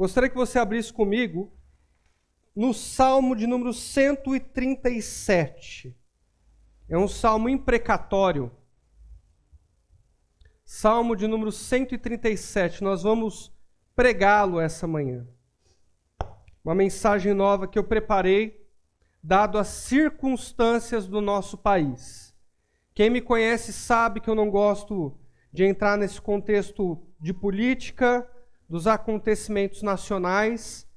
Gostaria que você abrisse comigo no Salmo de número 137. É um salmo imprecatório. Salmo de número 137. Nós vamos pregá-lo essa manhã. Uma mensagem nova que eu preparei, dado as circunstâncias do nosso país. Quem me conhece sabe que eu não gosto de entrar nesse contexto de política, dos acontecimentos nacionais,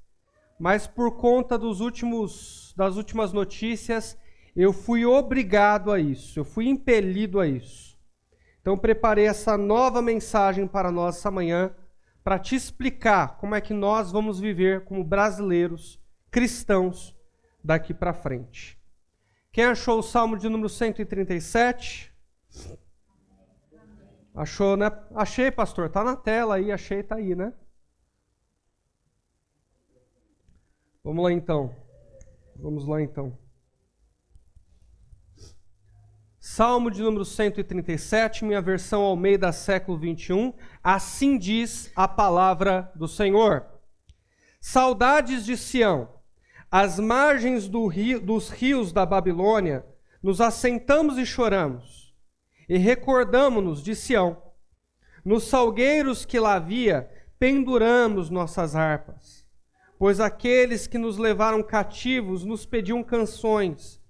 mas por conta das últimas notícias, eu fui obrigado a isso, eu fui impelido a isso. Então preparei essa nova mensagem para nós essa manhã, para te explicar como é que nós vamos viver como brasileiros, cristãos, daqui para frente. Quem achou o Salmo de número 137? Achou, né? Achei, pastor. Tá na tela aí, achei, tá aí, né? Vamos lá então. Salmo de número 137, minha versão Almeida século 21. Assim diz a palavra do Senhor. Saudades de Sião, às margens dos rios da Babilônia, nos assentamos e choramos. E recordamo-nos de Sião. Nos salgueiros que lá havia, penduramos nossas harpas. Pois aqueles que nos levaram cativos nos pediam canções,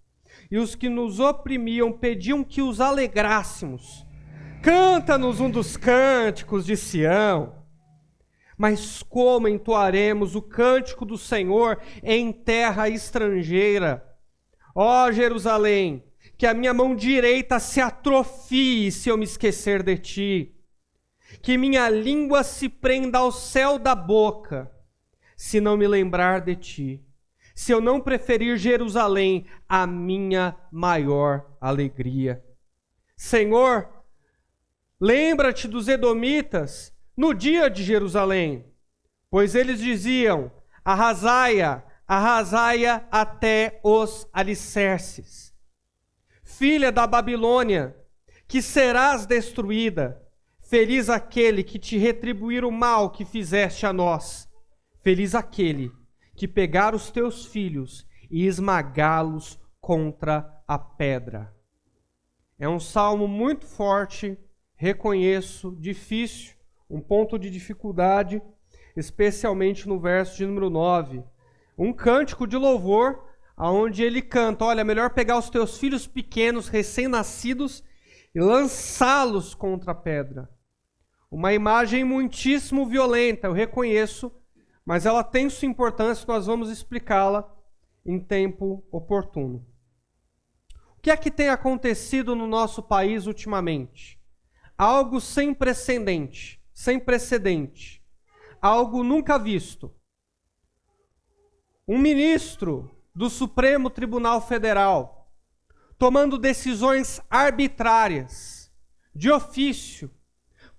e os que nos oprimiam pediam que os alegrássemos. Canta-nos um dos cânticos de Sião. Mas como entoaremos o cântico do Senhor em terra estrangeira? Ó Jerusalém, que a minha mão direita se atrofie se eu me esquecer de ti. Que minha língua se prenda ao céu da boca, se não me lembrar de ti. Se eu não preferir Jerusalém, a minha maior alegria. Senhor, lembra-te dos edomitas no dia de Jerusalém, pois eles diziam, arrasai-a, arrasai-a até os alicerces. Filha da Babilônia, que serás destruída, feliz aquele que te retribuir o mal que fizeste a nós, feliz aquele que pegar os teus filhos e esmagá-los contra a pedra. É um salmo muito forte, reconheço, difícil, um ponto de dificuldade, especialmente no verso de número 9. Um cântico de louvor, onde ele canta, olha, melhor pegar os teus filhos pequenos, recém-nascidos, e lançá-los contra a pedra. Uma imagem muitíssimo violenta, eu reconheço, mas ela tem sua importância, nós vamos explicá-la em tempo oportuno. O que é que tem acontecido no nosso país ultimamente? Algo sem precedente, algo nunca visto. Um ministro do Supremo Tribunal Federal tomando decisões arbitrárias, de ofício,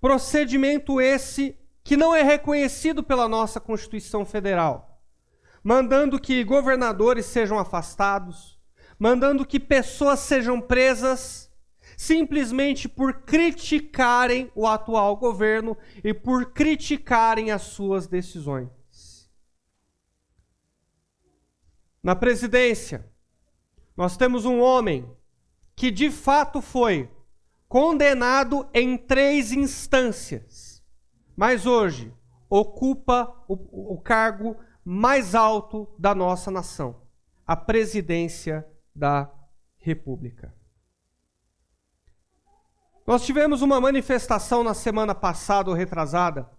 procedimento esse que não é reconhecido pela nossa Constituição Federal, mandando que governadores sejam afastados, mandando que pessoas sejam presas, simplesmente por criticarem o atual governo e por criticarem as suas decisões. Na presidência, nós temos um homem que de fato foi condenado em 3 instâncias, mas hoje ocupa o cargo mais alto da nossa nação, a presidência da República. Nós tivemos uma manifestação na semana passada ou retrasada,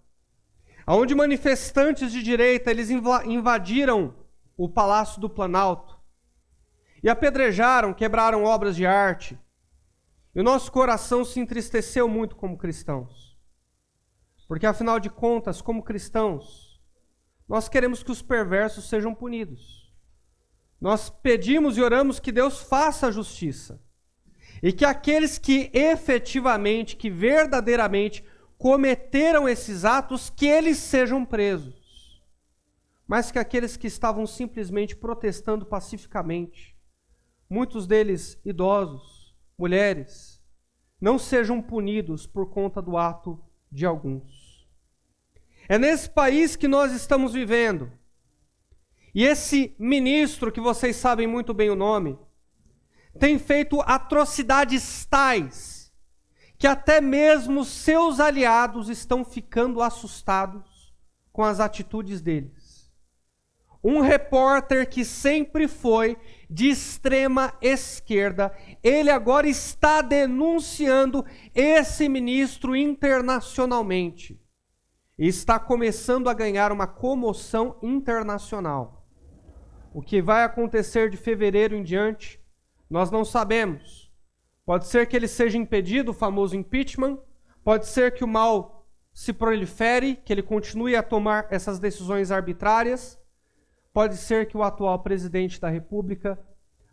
onde manifestantes de direita eles invadiram o Palácio do Planalto e apedrejaram, quebraram obras de arte. E o nosso coração se entristeceu muito como cristãos. Porque, afinal de contas, como cristãos, nós queremos que os perversos sejam punidos. Nós pedimos e oramos que Deus faça a justiça. E que aqueles que efetivamente, que verdadeiramente cometeram esses atos, que eles sejam presos. Mas que aqueles que estavam simplesmente protestando pacificamente, muitos deles idosos, mulheres, não sejam punidos por conta do ato de alguns. É nesse país que nós estamos vivendo. E esse ministro, que vocês sabem muito bem o nome, tem feito atrocidades tais que até mesmo seus aliados estão ficando assustados com as atitudes deles. Um repórter que sempre foi de extrema esquerda, ele agora está denunciando esse ministro internacionalmente. E está começando a ganhar uma comoção internacional. O que vai acontecer de fevereiro em diante, nós não sabemos. Pode ser que ele seja impedido, o famoso impeachment. Pode ser que o mal se prolifere, que ele continue a tomar essas decisões arbitrárias. Pode ser que o atual presidente da República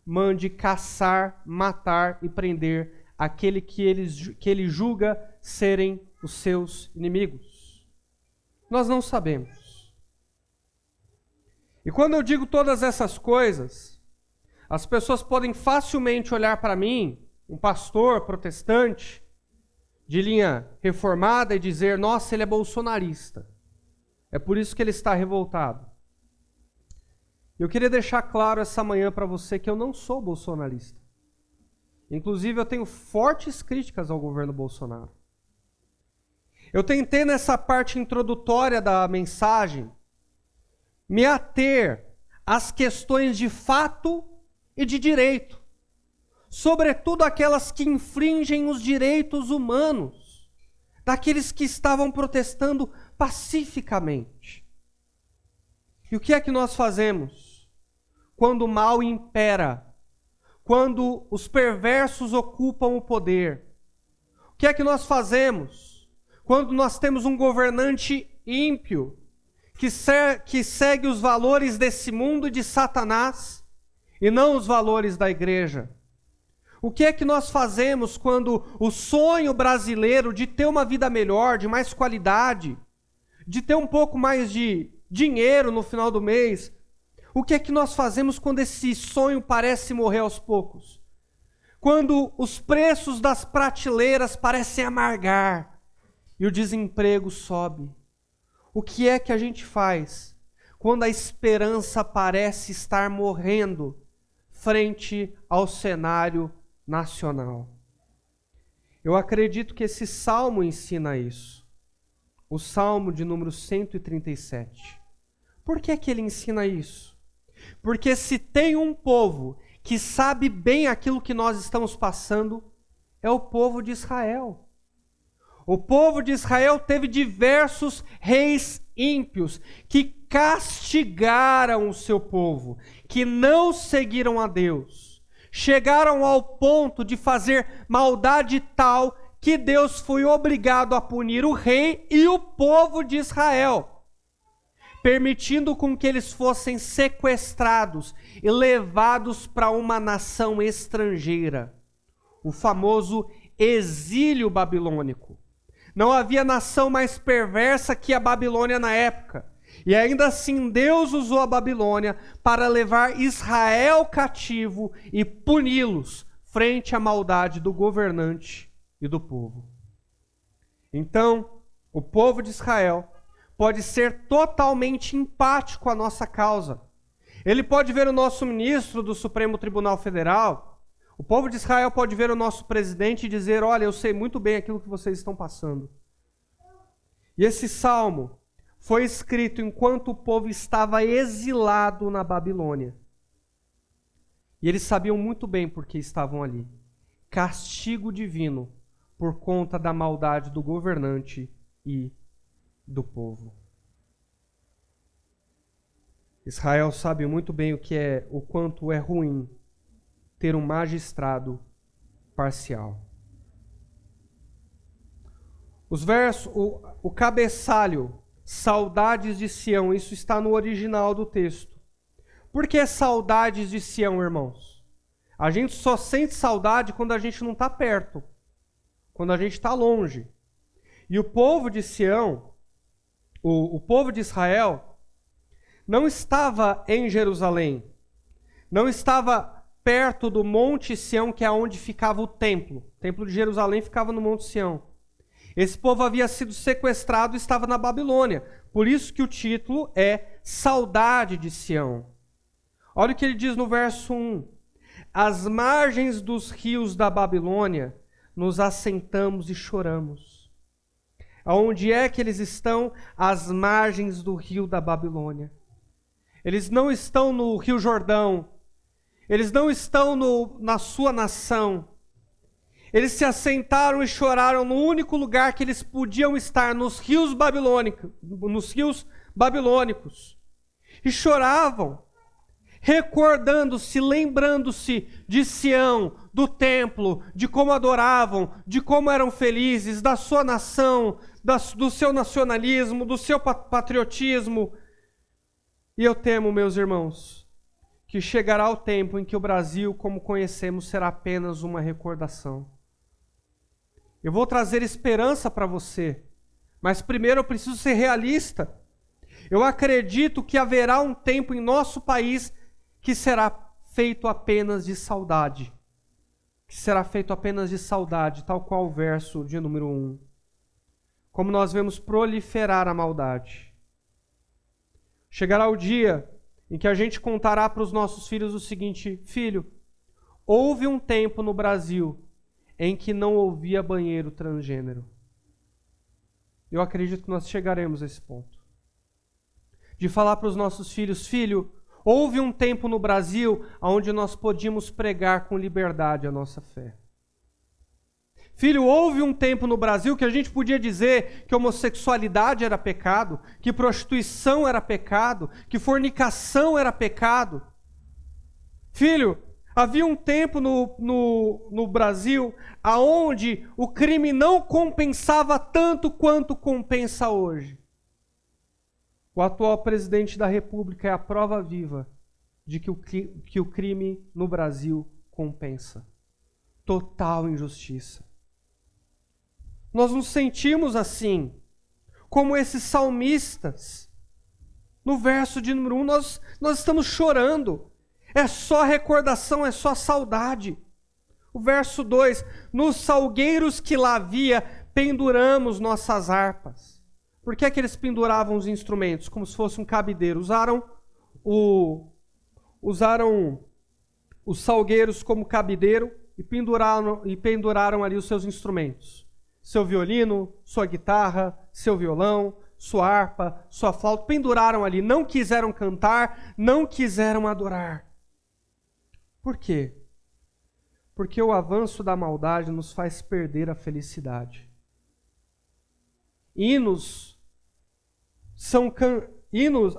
mande caçar, matar e prender aquele que ele julga serem os seus inimigos. Nós não sabemos. E quando eu digo todas essas coisas, as pessoas podem facilmente olhar para mim, um pastor protestante, de linha reformada, e dizer: nossa, ele é bolsonarista. É por isso que ele está revoltado. Eu queria deixar claro essa manhã para você que eu não sou bolsonarista. Inclusive, eu tenho fortes críticas ao governo Bolsonaro. Eu tentei, nessa parte introdutória da mensagem, me ater às questões de fato e de direito, sobretudo aquelas que infringem os direitos humanos daqueles que estavam protestando pacificamente. E o que é que nós fazemos quando o mal impera, quando os perversos ocupam o poder? O que é que nós fazemos quando nós temos um governante ímpio que segue os valores desse mundo e de Satanás e não os valores da igreja? O que é que nós fazemos quando o sonho brasileiro de ter uma vida melhor, de mais qualidade, de ter um pouco mais de dinheiro no final do mês, o que é que nós fazemos quando esse sonho parece morrer aos poucos? Quando os preços das prateleiras parecem amargar e o desemprego sobe? O que é que a gente faz quando a esperança parece estar morrendo frente ao cenário nacional? Eu acredito que esse salmo ensina isso. O salmo de número 137. Por que que ele ensina isso? Porque se tem um povo que sabe bem aquilo que nós estamos passando, é o povo de Israel. O povo de Israel teve diversos reis ímpios que castigaram o seu povo, que não seguiram a Deus. Chegaram ao ponto de fazer maldade tal que Deus foi obrigado a punir o rei e o povo de Israel, permitindo com que eles fossem sequestrados e levados para uma nação estrangeira, o famoso exílio babilônico. Não havia nação mais perversa que a Babilônia na época. E ainda assim Deus usou a Babilônia para levar Israel cativo e puni-los frente à maldade do governante e do povo. Então, o povo de Israel pode ser totalmente empático à nossa causa. Ele pode ver o nosso ministro do Supremo Tribunal Federal, o povo de Israel pode ver o nosso presidente e dizer: olha, eu sei muito bem aquilo que vocês estão passando. E esse salmo foi escrito enquanto o povo estava exilado na Babilônia. E eles sabiam muito bem por que estavam ali. Castigo divino por conta da maldade do governante e do povo. Israel sabe muito bem o quanto é ruim ter um magistrado parcial. Os versos, o cabeçalho, saudades de Sião, isso está no original do texto. Por que saudades de Sião, irmãos? A gente só sente saudade quando a gente não está perto, quando a gente está longe. E o povo de Sião, o povo de Israel, não estava em Jerusalém, não estava perto do Monte Sião, que é onde ficava o templo. O templo de Jerusalém ficava no Monte Sião. Esse povo havia sido sequestrado e estava na Babilônia. Por isso que o título é Saudade de Sião. Olha o que ele diz no verso 1. Às margens dos rios da Babilônia, nos assentamos e choramos. Aonde é que eles estão? Às margens do rio da Babilônia. Eles não estão no Rio Jordão. Eles não estão na sua nação. Eles se assentaram e choraram no único lugar que eles podiam estar, nos rios babilônicos. E choravam, recordando-se, lembrando-se de Sião, do templo, de como adoravam, de como eram felizes, da sua nação, do seu nacionalismo, do seu patriotismo. E eu temo, meus irmãos, que chegará o tempo em que o Brasil, como conhecemos, será apenas uma recordação. Eu vou trazer esperança para você, mas primeiro eu preciso ser realista. Eu acredito que haverá um tempo em nosso país que será feito apenas de saudade. Que será feito apenas de saudade, tal qual o verso de número 1. Como nós vemos proliferar a maldade. Chegará o dia em que a gente contará para os nossos filhos o seguinte: filho, houve um tempo no Brasil em que não havia banheiro transgênero. Eu acredito que nós chegaremos a esse ponto. De falar para os nossos filhos: filho, houve um tempo no Brasil onde nós podíamos pregar com liberdade a nossa fé. Filho, houve um tempo no Brasil que a gente podia dizer que homossexualidade era pecado, que prostituição era pecado, que fornicação era pecado. Filho, havia um tempo no Brasil onde o crime não compensava tanto quanto compensa hoje. O atual presidente da República é a prova viva de que o crime no Brasil compensa. Total injustiça. Nós nos sentimos assim, como esses salmistas. No verso de número 1, nós estamos chorando. É só recordação, é só saudade. O verso 2, nos salgueiros que lá havia, penduramos nossas harpas. Por que é que eles penduravam os instrumentos? Como se fosse um cabideiro. Usaram os salgueiros como cabideiro e penduraram ali os seus instrumentos. Seu violino, sua guitarra, seu violão, sua harpa, sua flauta, penduraram ali, não quiseram cantar, não quiseram adorar. Por quê? Porque o avanço da maldade nos faz perder a felicidade.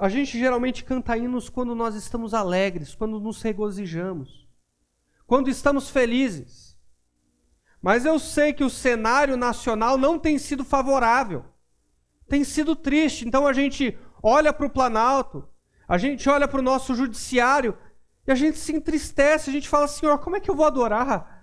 A gente geralmente canta hinos quando nós estamos alegres, quando nos regozijamos, quando estamos felizes. Mas eu sei que o cenário nacional não tem sido favorável. Tem sido triste. Então a gente olha para o Planalto, a gente olha para o nosso judiciário e a gente se entristece. A gente fala: Senhor, como é que eu vou adorar?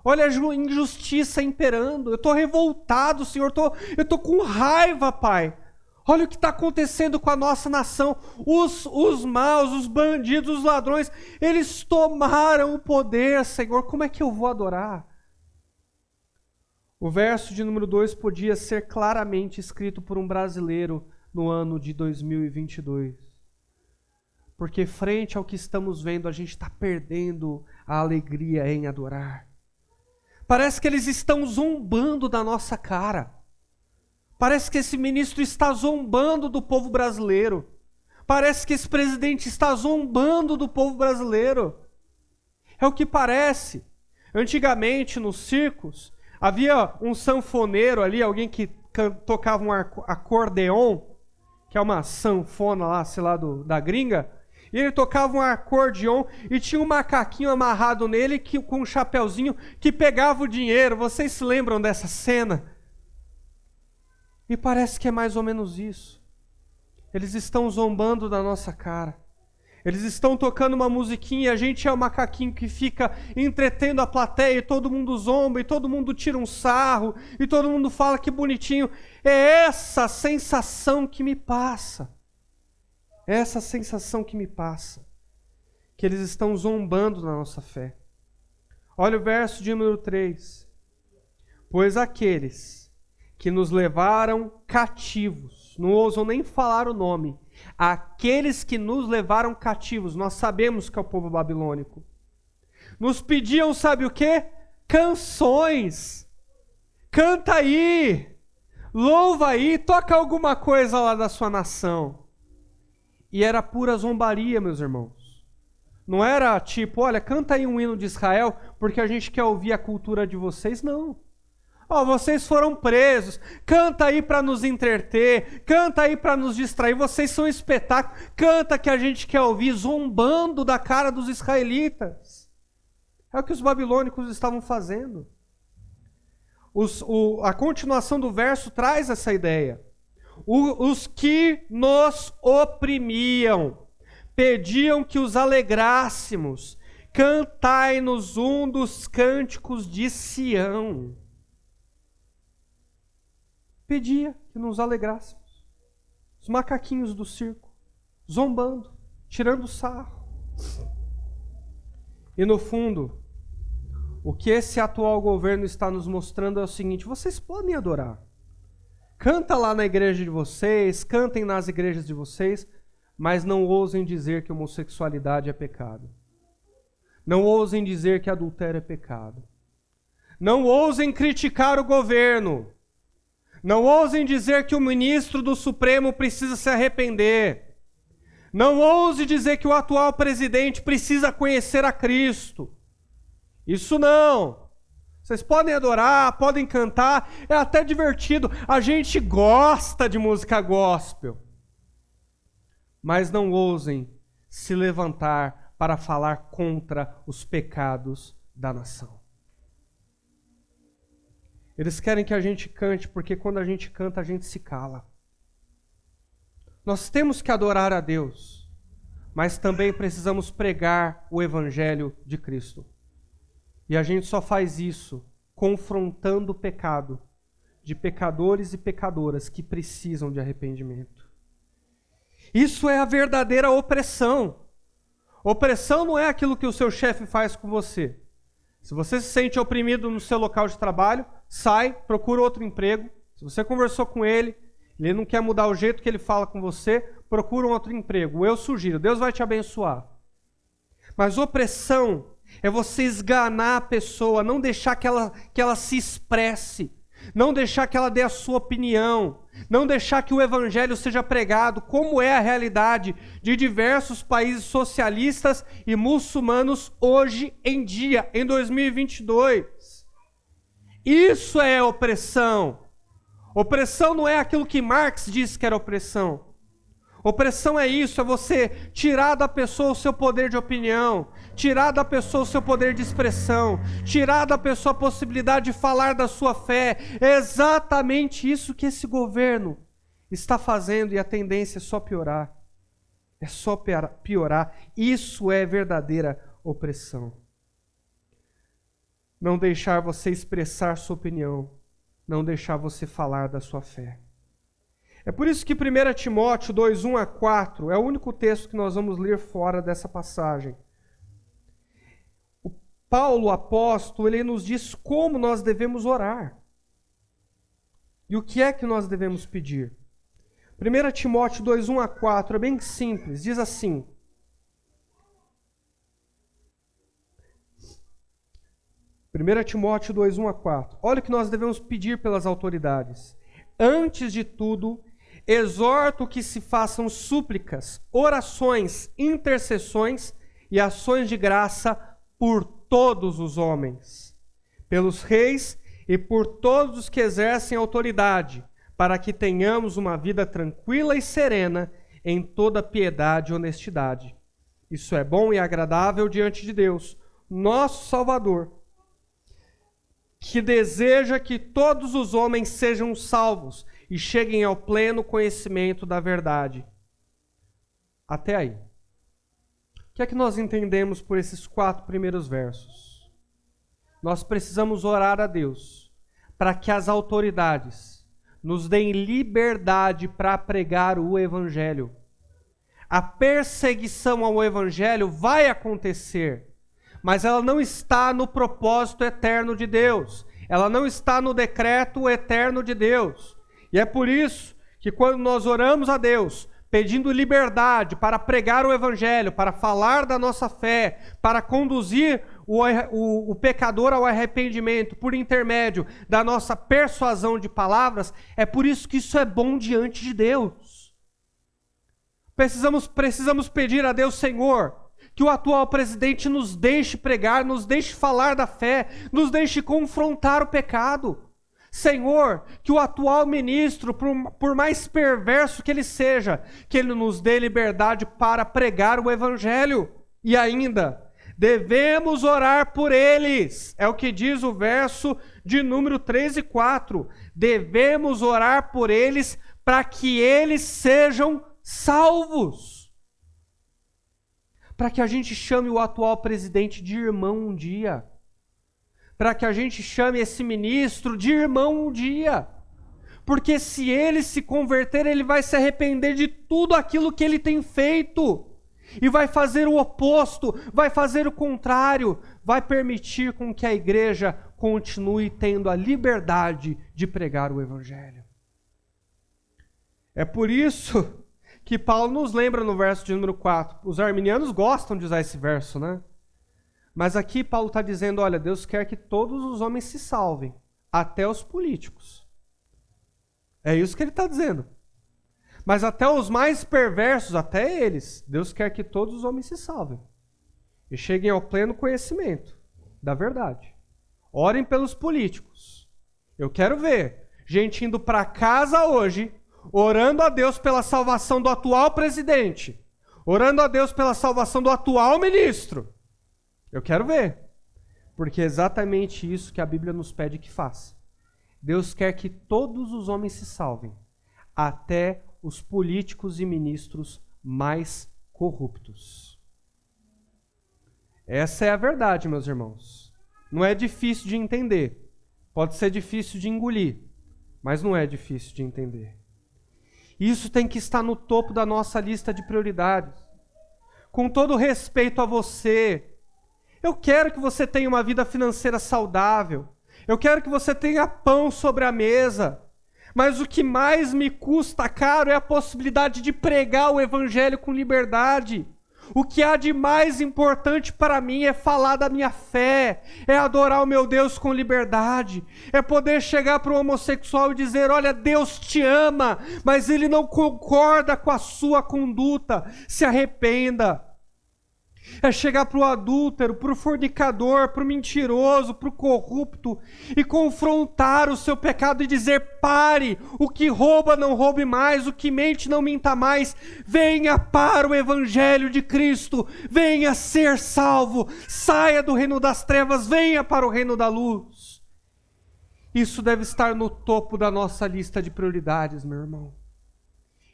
Olha a injustiça imperando. Eu estou revoltado, Senhor. Eu estou com raiva, Pai. Olha o que está acontecendo com a nossa nação. Os maus, os bandidos, os ladrões, eles tomaram o poder, Senhor. Como é que eu vou adorar? O verso de número 2 podia ser claramente escrito por um brasileiro no ano de 2022. Porque frente ao que estamos vendo, a gente está perdendo a alegria em adorar. Parece que eles estão zombando da nossa cara. Parece que esse ministro está zombando do povo brasileiro. Parece que esse presidente está zombando do povo brasileiro. É o que parece. Antigamente, nos circos, havia um sanfoneiro ali, alguém que tocava um acordeon, que é uma sanfona lá, sei lá, da gringa, e ele tocava um acordeon e tinha um macaquinho amarrado nele com um chapeuzinho que pegava o dinheiro. Vocês se lembram dessa cena? E parece que é mais ou menos isso. Eles estão zombando da nossa cara. Eles estão tocando uma musiquinha e a gente é o macaquinho que fica entretendo a plateia e todo mundo zomba e todo mundo tira um sarro e todo mundo fala que bonitinho. É essa sensação que me passa. É essa sensação que me passa. Que eles estão zombando da nossa fé. Olha o verso de número 3. Pois aqueles que nos levaram cativos. Não ousam nem falar o nome. Aqueles que nos levaram cativos, nós sabemos que é o povo babilônico. Nos pediam, sabe o quê? Canções. Canta aí. Louva aí. Toca alguma coisa lá da sua nação. E era pura zombaria, meus irmãos. Não era tipo, olha, canta aí um hino de Israel, porque a gente quer ouvir a cultura de vocês. Não. Ó, vocês foram presos. Canta aí para nos entreter. Canta aí para nos distrair. Vocês são espetáculo. Canta que a gente quer ouvir, zombando da cara dos israelitas. É o que os babilônicos estavam fazendo. A continuação do verso traz essa ideia. Os que nos oprimiam pediam que os alegrássemos. Cantai-nos um dos cânticos de Sião. Pedia que nos alegrássemos. Os macaquinhos do circo, zombando, tirando sarro. E no fundo, o que esse atual governo está nos mostrando é o seguinte: vocês podem adorar. Canta lá na igreja de vocês, cantem nas igrejas de vocês, mas não ousem dizer que homossexualidade é pecado. Não ousem dizer que adultério é pecado. Não ousem criticar o governo. Não ousem dizer que o ministro do Supremo precisa se arrepender. Não ouse dizer que o atual presidente precisa conhecer a Cristo. Isso não. Vocês podem adorar, podem cantar, é até divertido. A gente gosta de música gospel. Mas não ousem se levantar para falar contra os pecados da nação. Eles querem que a gente cante, porque quando a gente canta, a gente se cala. Nós temos que adorar a Deus, mas também precisamos pregar o Evangelho de Cristo. E a gente só faz isso confrontando o pecado de pecadores e pecadoras que precisam de arrependimento. Isso é a verdadeira opressão. Opressão não é aquilo que o seu chefe faz com você. Se você se sente oprimido no seu local de trabalho, sai, procura outro emprego. Se você conversou com ele, ele não quer mudar o jeito que ele fala com você, procura um outro emprego. Eu sugiro, Deus vai te abençoar. Mas opressão é você esganar a pessoa, não deixar que ela se expresse, não deixar que ela dê a sua opinião, não deixar que o evangelho seja pregado, como é a realidade de diversos países socialistas e muçulmanos hoje em dia, em 2022. Isso é opressão. Opressão não é aquilo que Marx disse que era opressão. Opressão é isso, é você tirar da pessoa o seu poder de opinião, tirar da pessoa o seu poder de expressão, tirar da pessoa a possibilidade de falar da sua fé. É exatamente isso que esse governo está fazendo e a tendência é só piorar. É só piorar. Isso é verdadeira opressão. Não deixar você expressar sua opinião, não deixar você falar da sua fé. É por isso que 1 Timóteo 2, 1 a 4 é o único texto que nós vamos ler fora dessa passagem. O Paulo, apóstolo, ele nos diz como nós devemos orar. E o que é que nós devemos pedir? 1 Timóteo 2, 1 a 4 é bem simples, diz assim: Timóteo 2, 1 a 4. Olha o que nós devemos pedir pelas autoridades. Antes de tudo, exorto que se façam súplicas, orações, intercessões e ações de graça por todos os homens, pelos reis e por todos os que exercem autoridade, para que tenhamos uma vida tranquila e serena em toda piedade e honestidade. Isso é bom e agradável diante de Deus, nosso Salvador, que deseja que todos os homens sejam salvos e cheguem ao pleno conhecimento da verdade. Até aí. O que é que nós entendemos por esses 4 primeiros versos? Nós precisamos orar a Deus para que as autoridades nos deem liberdade para pregar o Evangelho. A perseguição ao Evangelho vai acontecer, mas ela não está no propósito eterno de Deus. ela não está no decreto eterno de Deus. E é por isso que quando nós oramos a Deus, pedindo liberdade para pregar o Evangelho, para falar da nossa fé, para conduzir o pecador ao arrependimento por intermédio da nossa persuasão de palavras, é por isso que isso é bom diante de Deus. Precisamos pedir a Deus, Senhor, que o atual presidente nos deixe pregar, nos deixe falar da fé, nos deixe confrontar o pecado. Senhor, que o atual ministro, por mais perverso que ele seja, que ele nos dê liberdade para pregar o Evangelho. E ainda, devemos orar por eles. É o que diz o verso de número 3 e 4. Devemos orar por eles para que eles sejam salvos. Para que a gente chame o atual presidente de irmão um dia. Para que a gente chame esse ministro de irmão um dia. Porque se ele se converter, ele vai se arrepender de tudo aquilo que ele tem feito. E vai fazer o oposto, vai fazer o contrário, vai permitir com que a igreja continue tendo a liberdade de pregar o Evangelho. É por isso que Paulo nos lembra no verso de número 4. Os arminianos gostam de usar esse verso, né? Mas aqui Paulo está dizendo, olha, Deus quer que todos os homens se salvem, até os políticos. É isso que ele está dizendo. Mas até os mais perversos, até eles, Deus quer que todos os homens se salvem. E cheguem ao pleno conhecimento da verdade. Orem pelos políticos. Eu quero ver gente indo para casa hoje, orando a Deus pela salvação do atual presidente, orando a Deus pela salvação do atual ministro. Eu quero ver, porque é exatamente isso que a Bíblia nos pede que faça. Deus quer que todos os homens se salvem, até os políticos e ministros mais corruptos. Essa é a verdade, meus irmãos. Não é difícil de entender. Pode ser difícil de engolir, mas não é difícil de entender. Isso tem que estar no topo da nossa lista de prioridades. Com todo respeito a você, eu quero que você tenha uma vida financeira saudável. Eu quero que você tenha pão sobre a mesa. Mas o que mais me custa caro é a possibilidade de pregar o Evangelho com liberdade. O que há de mais importante para mim é falar da minha fé, é adorar o meu Deus com liberdade, é poder chegar para o homossexual e dizer, olha, Deus te ama, mas Ele não concorda com a sua conduta, se arrependa. É chegar para o adúltero, para o fornicador, para o mentiroso, para o corrupto e confrontar o seu pecado e dizer, pare, o que rouba não roube mais, o que mente não minta mais, venha para o Evangelho de Cristo, venha ser salvo, saia do reino das trevas, venha para o reino da luz. Isso deve estar no topo da nossa lista de prioridades, meu irmão.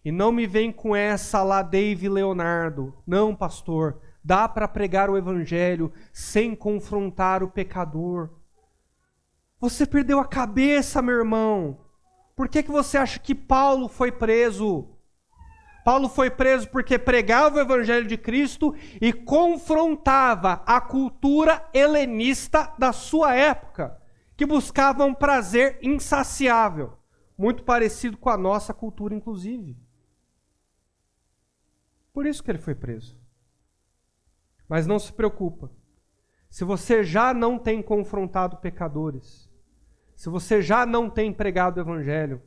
E não me vem com essa lá, Dave Leonardo. Não, pastor. Dá para pregar o Evangelho sem confrontar o pecador. Você perdeu a cabeça, meu irmão. Por que você acha que Paulo foi preso? Paulo foi preso porque pregava o Evangelho de Cristo e confrontava a cultura helenista da sua época, que buscava um prazer insaciável, muito parecido com a nossa cultura, inclusive. Por isso que ele foi preso. Mas não se preocupa. Se você já não tem confrontado pecadores, se você já não tem pregado o Evangelho,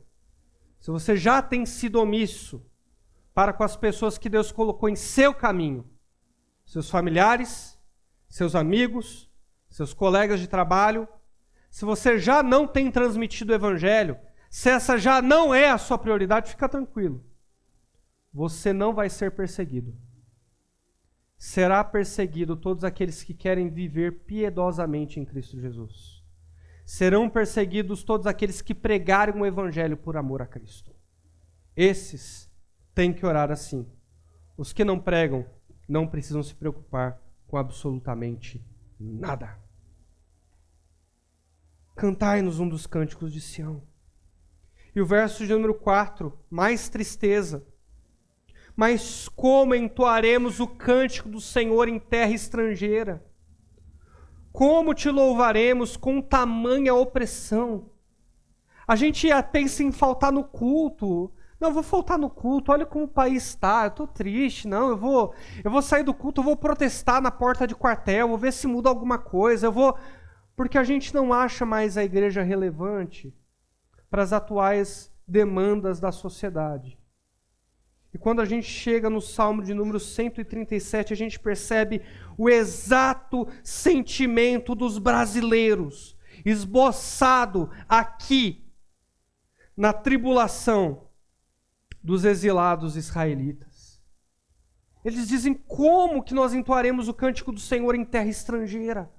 se você já tem sido omisso para com as pessoas que Deus colocou em seu caminho, seus familiares, seus amigos, seus colegas de trabalho, se você já não tem transmitido o Evangelho, se essa já não é a sua prioridade, fica tranquilo. Você não vai ser perseguido. Será perseguido todos aqueles que querem viver piedosamente em Cristo Jesus. Serão perseguidos todos aqueles que pregarem o Evangelho por amor a Cristo. Esses têm que orar assim. Os que não pregam não precisam se preocupar com absolutamente nada. Cantai-nos um dos cânticos de Sião. E o verso de número 4, mais tristeza. Mas como entoaremos o cântico do Senhor em terra estrangeira? Como te louvaremos com tamanha opressão? A gente pensa em faltar no culto. Não, eu vou faltar no culto, olha como o país está, eu estou triste. Não, eu vou sair do culto, eu vou protestar na porta de quartel, vou ver se muda alguma coisa, porque a gente não acha mais a igreja relevante para as atuais demandas da sociedade. E quando a gente chega no Salmo de número 137, a gente percebe o exato sentimento dos brasileiros, esboçado aqui na tribulação dos exilados israelitas. Eles dizem: como que nós entoaremos o cântico do Senhor em terra estrangeira?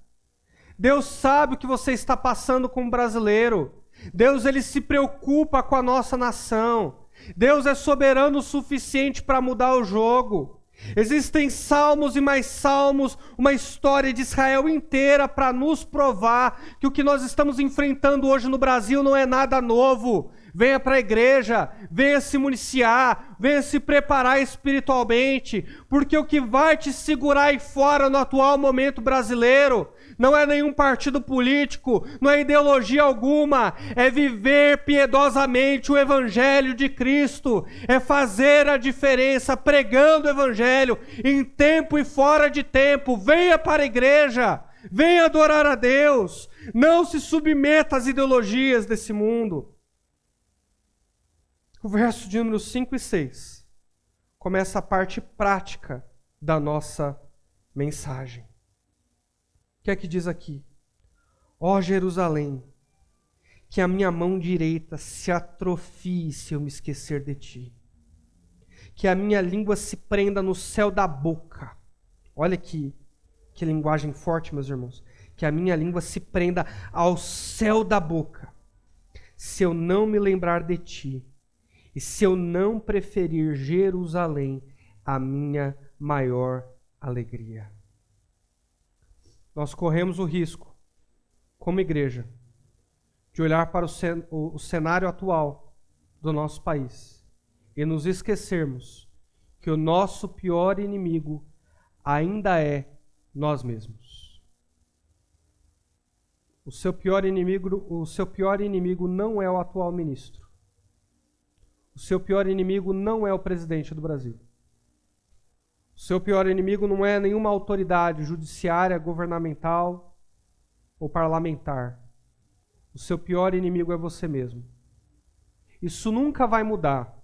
Deus sabe o que você está passando como brasileiro. Deus, ele se preocupa com a nossa nação. Deus é soberano o suficiente para mudar o jogo. Existem salmos e mais salmos, uma história de Israel inteira para nos provar que o que nós estamos enfrentando hoje no Brasil não é nada novo. Venha para a igreja, venha se municiar, venha se preparar espiritualmente, porque o que vai te segurar aí fora no atual momento brasileiro não é nenhum partido político, não é ideologia alguma, é viver piedosamente o Evangelho de Cristo, é fazer a diferença pregando o Evangelho em tempo e fora de tempo. Venha para a igreja, venha adorar a Deus, não se submeta às ideologias desse mundo. O verso de número 5 e 6 começa a parte prática da nossa mensagem. O que é que diz aqui? Ó Jerusalém, que a minha mão direita se atrofie se eu me esquecer de ti. Que a minha língua se prenda no céu da boca. Olha que linguagem forte, meus irmãos. Que a minha língua se prenda ao céu da boca, se eu não me lembrar de ti. E se eu não preferir Jerusalém, a minha maior alegria. Nós corremos o risco, como igreja, de olhar para o cenário atual do nosso país e nos esquecermos que o nosso pior inimigo ainda é nós mesmos. O seu pior inimigo não é o atual ministro. O seu pior inimigo não é o presidente do Brasil. O seu pior inimigo não é nenhuma autoridade judiciária, governamental ou parlamentar. O seu pior inimigo é você mesmo. Isso nunca vai mudar.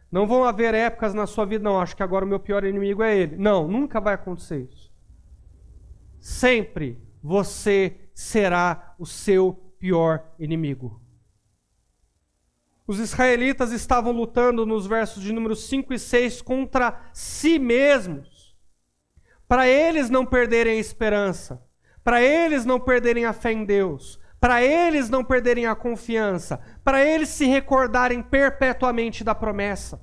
Não vão haver épocas na sua vida, não, acho que agora o meu pior inimigo é ele. Não, nunca vai acontecer isso. Sempre você será o seu pior inimigo. Os israelitas estavam lutando nos versos de número 5 e 6 contra si mesmos, para eles não perderem a esperança, para eles não perderem a fé em Deus, para eles não perderem a confiança, para eles se recordarem perpetuamente da promessa.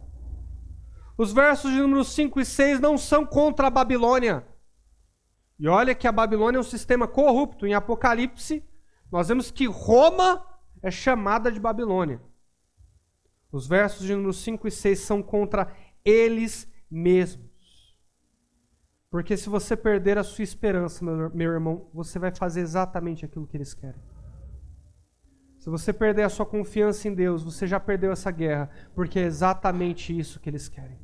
Os versos de número 5 e 6 não são contra a Babilônia. E olha que a Babilônia é um sistema corrupto. Em Apocalipse, nós vemos que Roma é chamada de Babilônia. Os versos de número 5 e 6 são contra eles mesmos. Porque se você perder a sua esperança, meu irmão, você vai fazer exatamente aquilo que eles querem. Se você perder a sua confiança em Deus, você já perdeu essa guerra, porque é exatamente isso que eles querem.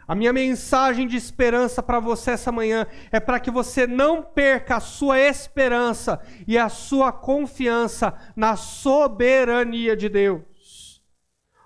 A minha mensagem de esperança para você essa manhã é para que você não perca a sua esperança e a sua confiança na soberania de Deus.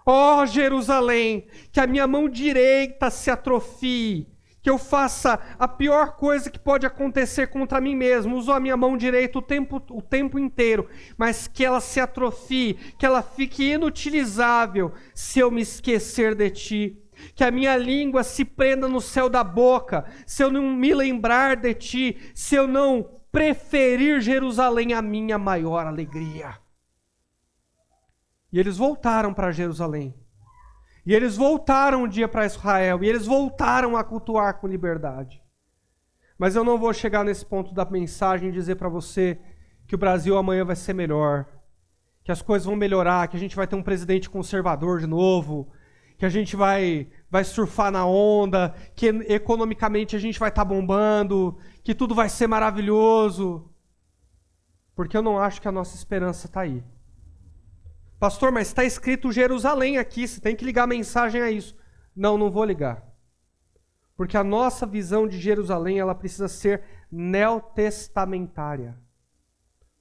Ó Jerusalém, que a minha mão direita se atrofie, que eu faça a pior coisa que pode acontecer contra mim mesmo, uso a minha mão direita o tempo inteiro, mas que ela se atrofie, que ela fique inutilizável se eu me esquecer de ti. Que a minha língua se prenda no céu da boca, se eu não me lembrar de ti, se eu não preferir Jerusalém a minha maior alegria. E eles voltaram para Jerusalém. E eles voltaram um dia para Israel. E eles voltaram a cultuar com liberdade. Mas eu não vou chegar nesse ponto da mensagem e dizer para você que o Brasil amanhã vai ser melhor. Que as coisas vão melhorar, que a gente vai ter um presidente conservador de novo. Que a gente vai vai surfar na onda, que economicamente a gente vai estar bombando, que tudo vai ser maravilhoso. Porque eu não acho que a nossa esperança está aí. Pastor, mas está escrito Jerusalém aqui, você tem que ligar a mensagem a isso. Não, não vou ligar. Porque a nossa visão de Jerusalém, ela precisa ser neotestamentária.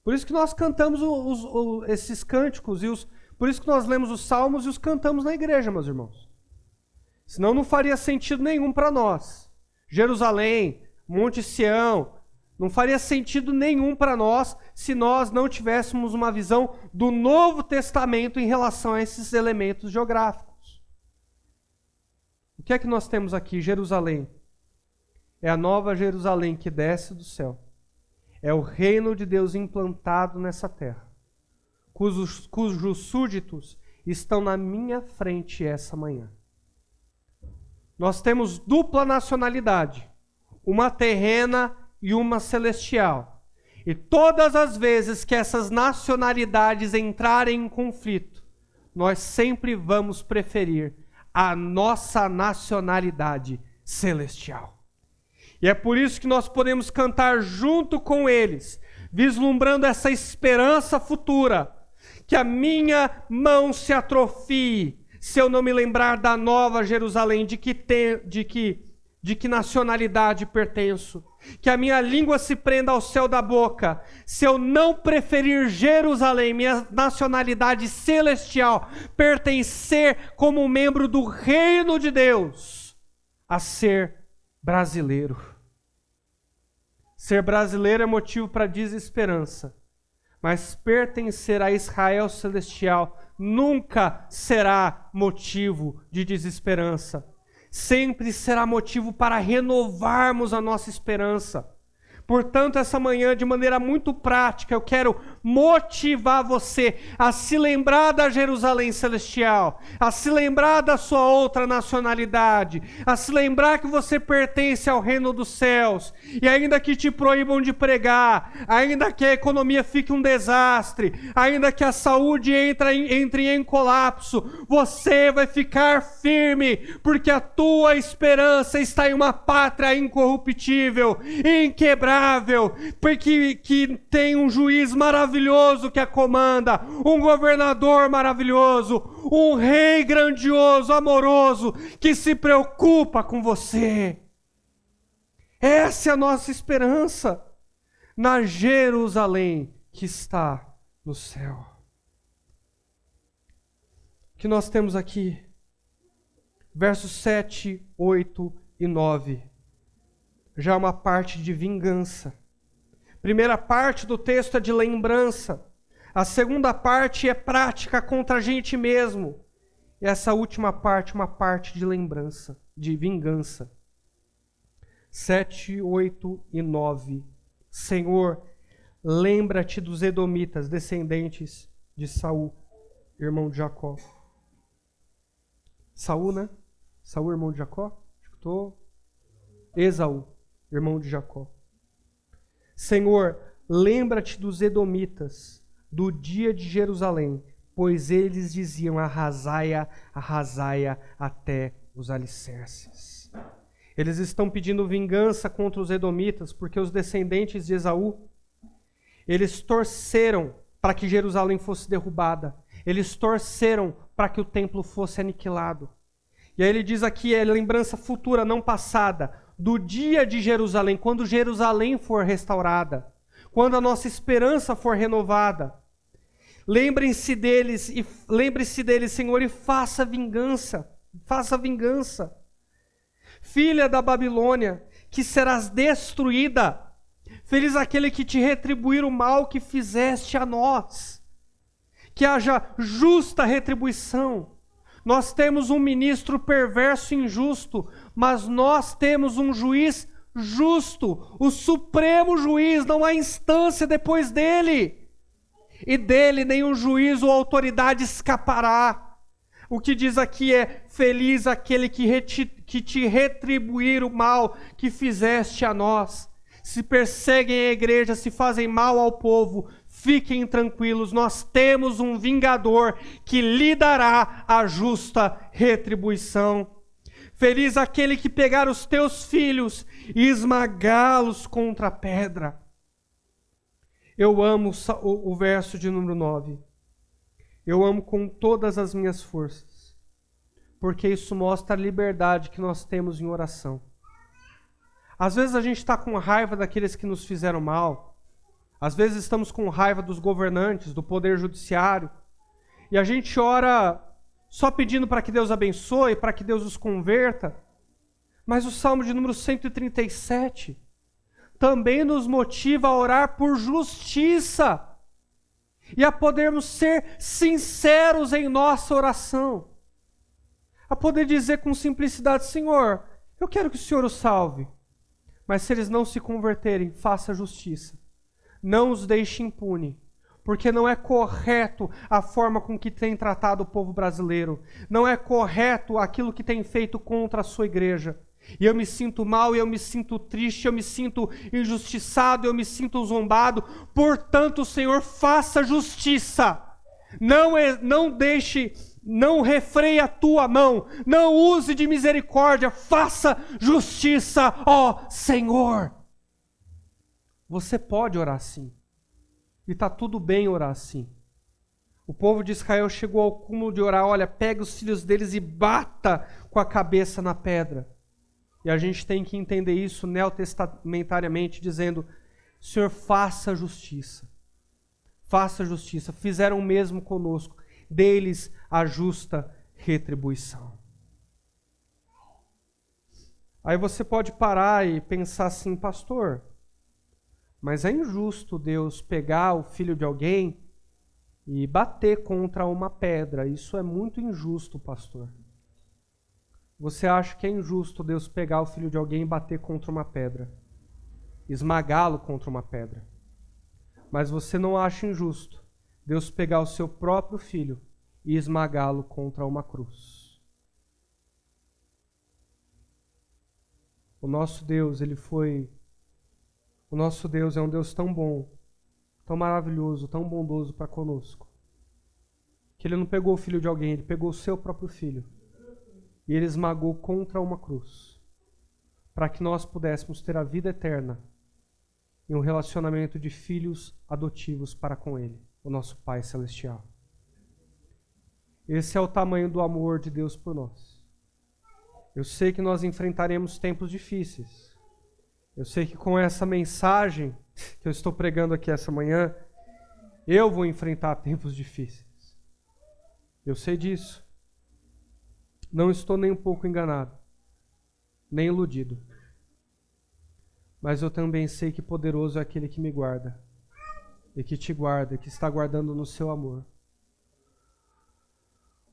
Por isso que nós cantamos esses cânticos, por isso que nós lemos os salmos e os cantamos na igreja, meus irmãos. Senão não faria sentido nenhum para nós. Jerusalém, Monte Sião, não faria sentido nenhum para nós se nós não tivéssemos uma visão do Novo Testamento em relação a esses elementos geográficos. O que é que nós temos aqui? Jerusalém. É a nova Jerusalém que desce do céu. É o reino de Deus implantado nessa terra, cujos súditos estão na minha frente essa manhã. Nós temos dupla nacionalidade, uma terrena e uma celestial. E todas as vezes que essas nacionalidades entrarem em conflito, nós sempre vamos preferir a nossa nacionalidade celestial. E é por isso que nós podemos cantar junto com eles, vislumbrando essa esperança futura, que a minha mão se atrofie, se eu não me lembrar da nova Jerusalém, de que nacionalidade pertenço, que a minha língua se prenda ao céu da boca, se eu não preferir Jerusalém, minha nacionalidade celestial, pertencer como membro do reino de Deus, a ser brasileiro. Ser brasileiro é motivo para desesperança, mas pertencer a Israel celestial nunca será motivo de desesperança. Sempre será motivo para renovarmos a nossa esperança. Portanto, essa manhã, de maneira muito prática, eu quero motivar você a se lembrar da Jerusalém celestial, a se lembrar da sua outra nacionalidade, a se lembrar que você pertence ao reino dos céus, e ainda que te proíbam de pregar, ainda que a economia fique um desastre, ainda que a saúde entre em colapso, você vai ficar firme, porque a tua esperança está em uma pátria incorruptível, inquebrável, porque que tem um juiz maravilhoso que a comanda, um governador maravilhoso, um rei grandioso, amoroso, que se preocupa com você. Essa é a nossa esperança na Jerusalém que está no céu. O que nós temos aqui? Versos 7, 8 e 9. Já uma parte de vingança. Primeira parte do texto é de lembrança. A segunda parte é prática contra a gente mesmo. E essa última parte, uma parte de lembrança, de vingança. 7, 8 e 9. Senhor, lembra-te dos edomitas, descendentes de Saul, irmão de Jacó. Saul, né? Saul, irmão de Jacó? Escutou? Esaú, irmão de Jacó. Senhor, lembra-te dos edomitas, do dia de Jerusalém, pois eles diziam: arrasaia, arrasaia até os alicerces. Eles estão pedindo vingança contra os edomitas, porque os descendentes de Esaú, eles torceram para que Jerusalém fosse derrubada. Eles torceram para que o templo fosse aniquilado. E aí ele diz aqui, é lembrança futura, não passada, do dia de Jerusalém, quando Jerusalém for restaurada, quando a nossa esperança for renovada. Lembre-se deles, Senhor, e faça vingança. Faça vingança. Filha da Babilônia, que serás destruída. Feliz aquele que te retribuir o mal que fizeste a nós. Que haja justa retribuição. Nós temos um ministro perverso e injusto, mas nós temos um juiz justo, o supremo juiz, não há instância depois dele. E dele nenhum juízo ou autoridade escapará. O que diz aqui é: feliz aquele que te retribuir o mal que fizeste a nós. Se perseguem a igreja, se fazem mal ao povo, fiquem tranquilos, nós temos um vingador que lhe dará a justa retribuição. Feliz aquele que pegar os teus filhos e esmagá-los contra a pedra. Eu amo o verso de número 9. Eu amo com todas as minhas forças, porque isso mostra a liberdade que nós temos em oração. Às vezes a gente está com raiva daqueles que nos fizeram mal. Às vezes estamos com raiva dos governantes, do poder judiciário. E a gente ora só pedindo para que Deus abençoe, para que Deus os converta. Mas o Salmo de número 137 também nos motiva a orar por justiça e a podermos ser sinceros em nossa oração. A poder dizer com simplicidade: Senhor, eu quero que o Senhor os salve. Mas se eles não se converterem, faça justiça. Não os deixe impune, porque não é correto a forma com que tem tratado o povo brasileiro. Não é correto aquilo que tem feito contra a sua igreja. E eu me sinto mal, eu me sinto triste, eu me sinto injustiçado, eu me sinto zombado. Portanto, Senhor, faça justiça. Não deixe, não refreie a tua mão, não use de misericórdia, faça justiça, ó Senhor. Você pode orar assim, e está tudo bem orar assim. O povo de Israel chegou ao cúmulo de orar: olha, pega os filhos deles e bata com a cabeça na pedra. E a gente tem que entender isso neotestamentariamente, dizendo: Senhor, faça justiça. Faça justiça. Fizeram o mesmo conosco. Deles a justa retribuição. Aí você pode parar e pensar assim: pastor, mas é injusto Deus pegar o filho de alguém e bater contra uma pedra. Isso é muito injusto, pastor. Você acha que é injusto Deus pegar o filho de alguém e bater contra uma pedra, esmagá-lo contra uma pedra. Mas você não acha injusto Deus pegar o seu próprio filho e esmagá-lo contra uma cruz. O nosso Deus, o nosso Deus é um Deus tão bom, tão maravilhoso, tão bondoso para conosco, que Ele não pegou o filho de alguém, Ele pegou o seu próprio filho. E Ele esmagou contra uma cruz, para que nós pudéssemos ter a vida eterna e um relacionamento de filhos adotivos para com Ele, o nosso Pai Celestial. Esse é o tamanho do amor de Deus por nós. Eu sei que nós enfrentaremos tempos difíceis. Eu sei que com essa mensagem que eu estou pregando aqui essa manhã, eu vou enfrentar tempos difíceis. Eu sei disso. Não estou nem um pouco enganado, nem iludido. Mas eu também sei que poderoso é aquele que me guarda, e que te guarda, e que está guardando no seu amor.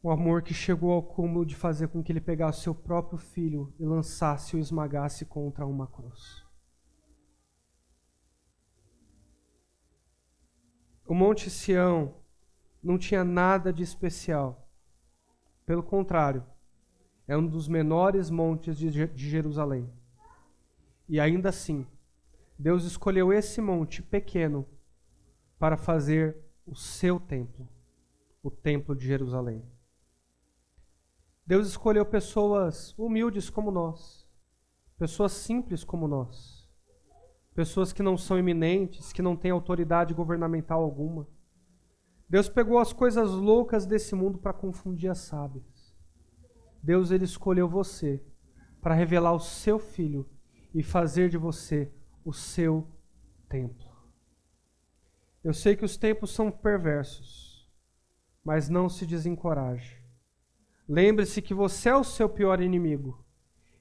O amor que chegou ao cúmulo de fazer com que Ele pegasse seu próprio filho e lançasse ou esmagasse contra uma cruz. O Monte Sião não tinha nada de especial. Pelo contrário, é um dos menores montes de Jerusalém. E ainda assim, Deus escolheu esse monte pequeno para fazer o seu templo, o templo de Jerusalém. Deus escolheu pessoas humildes como nós, pessoas simples como nós, pessoas que não são eminentes, que não têm autoridade governamental alguma. Deus pegou as coisas loucas desse mundo para confundir as sábias. Deus, Ele escolheu você para revelar o seu Filho e fazer de você o seu templo. Eu sei que os tempos são perversos, mas não se desencoraje. Lembre-se que você é o seu pior inimigo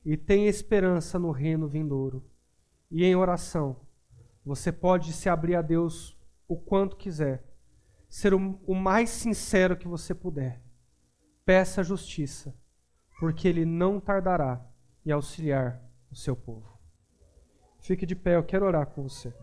e tem esperança no reino vindouro. E em oração, você pode se abrir a Deus o quanto quiser, ser o mais sincero que você puder. Peça justiça, porque Ele não tardará em auxiliar o seu povo. Fique de pé, eu quero orar com você.